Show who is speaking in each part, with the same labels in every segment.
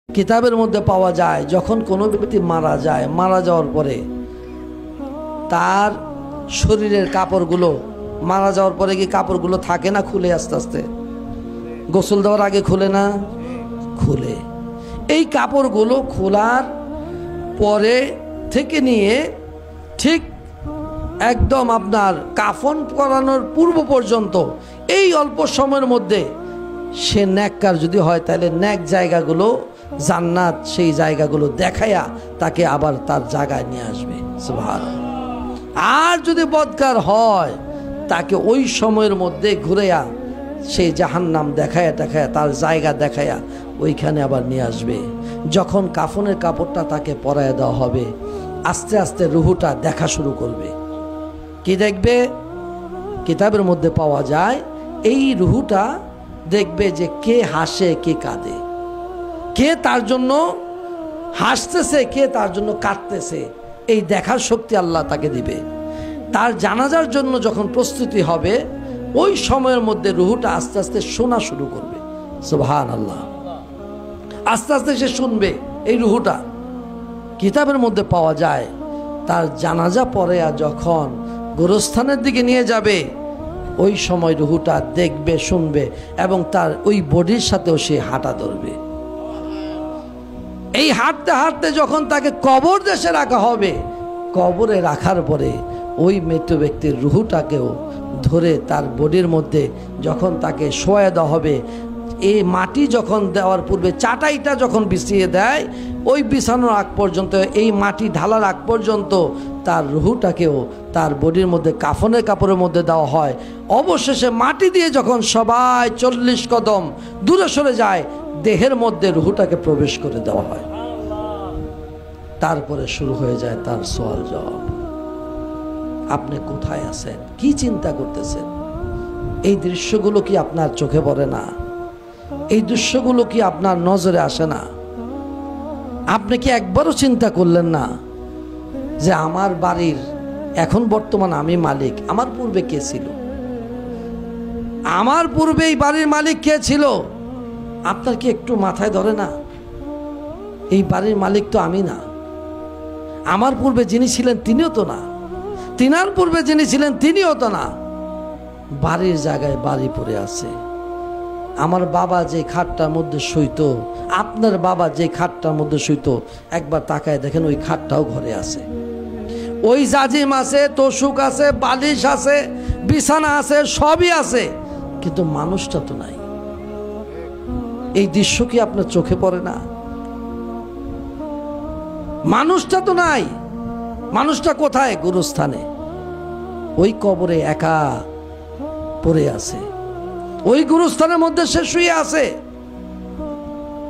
Speaker 1: কিতাবের মধ্যে পাওয়া যায় যখন কোনো ব্যক্তি মারা যায়, মারা যাওয়ার পরে তার শরীরের কাপড়গুলো, মারা যাওয়ার পরে কি কাপড়গুলো থাকে না খুলে আস্তে আস্তে? গোসল দেওয়ার আগে খুলে না? খুলে। এই কাপড়গুলো খোলার পরে থেকে নিয়ে ঠিক একদম আপনার কাফন করানোর পূর্ব পর্যন্ত এই অল্প সময়ের মধ্যে সে নেককার যদি হয় তাহলে নেক জায়গাগুলো জান্নাত সেই জায়গাগুলো দেখায়া তাকে আবার তার জায়গায় নিয়ে আসবে। সুবহানাল্লাহ। আর যদি বদকার হয় তাকে ওই সময়ের মধ্যে ঘুরেয়া সেই জাহান্নাম দেখায়া তার জায়গা দেখায়া ওইখানে আবার নিয়ে আসবে। যখন কাফনের কাপড়টা তাকে পরায় দেওয়া হবে, আস্তে আস্তে রুহুটা দেখা শুরু করবে। কি দেখবে? কিতাবের মধ্যে পাওয়া যায় এই রুহুটা দেখবে যে কে হাসে কে কাঁদে, কে তার জন্য হাসতেছে কে তার জন্য কাঁদতেছে, এই দেখার শক্তি আল্লাহ তাকে দিবে। তার জানাজার জন্য যখন প্রস্তুতি হবে ওই সময়ের মধ্যে রুহুটা আস্তে আস্তে শোনা শুরু করবে। সুবহানাল্লাহ। আস্তে আস্তে সে শুনবে এই রুহুটা। কিতাবের মধ্যে পাওয়া যায় তার জানাজা পরে যখন গোরস্থানের দিকে নিয়ে যাবে ওই সময় রুহুটা দেখবে, শুনবে এবং তার ওই বডির সাথেও সে হাঁটা ধরবে। এই হাঁটতে হাঁটতে যখন তাকে কবর দেশে রাখা হবে, কবরে রাখার পরে ওই মৃত ব্যক্তির রুহুটাকেও ধরে তার বডির মধ্যে যখন তাকে শোয়া দেওয়া হবে, এই মাটি যখন দেওয়ার পূর্বে চাটাইটা যখন বিছিয়ে দেয় ওই বিছানোর আগ পর্যন্ত, এই মাটি ঢালার আগ পর্যন্ত তার রুহুটাকেও তার বডির মধ্যে কাফনের কাপড়ের মধ্যে দেওয়া হয়। অবশেষে মাটি দিয়ে যখন সবাই 40 কদম দূরে সরে যায় দেহের মধ্যে রুহুটাকে প্রবেশ করে দেওয়া হয়। তারপরে শুরু হয়ে যায় তার সওয়াল জবাব। আপনি কোথায় আছেন? কি চিন্তা করতেছেন? এই দৃশ্যগুলো কি আপনার চোখে পড়ে না? এই দৃশ্যগুলো কি আপনার নজরে আসে না? আপনি কি একবারও চিন্তা করলেন না যে আমার বাড়ির এখন বর্তমান আমি মালিক, আমার পূর্বে কে ছিল? আমার পূর্বে এই বাড়ির মালিক কে ছিল? আপনার কি একটু মাথায় ধরে না? এই বাড়ির মালিক তো আমি না। আমার পূর্বে যিনি ছিলেন তিনিও তো না, তিনার পূর্বে যিনি ছিলেন তিনিও তো না। বাড়ির জায়গায় বাড়ি পড়ে আছে। আমার বাবা যে খাটটার মধ্যে শুইতো, আপনার বাবা যে খাটটার মধ্যে শুইতো, একবার তাকায় দেখেন ওই খাটটাও ঘরে আছে। ওই জাজিম আছে, তোষক আছে, বালিশ আছে, বিছানা আছে, সবই আছে, কিন্তু মানুষটা তো নাই। এই দৃশ্য কি আপনার চোখে পড়ে না? মানুষটা তো নাই। মানুষটা কোথায়? গুরুস্থানে, ওই কবরে একা পড়ে আছে। ওই গুরুস্থানের মধ্যে সে শুয়ে আছে।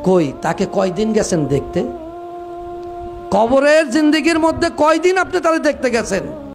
Speaker 1: কই তাকে কয়দিন গেছেন দেখতে? কবরের জিন্দেগির মধ্যে কয়দিন আপনি তাকে দেখতে গেছেন?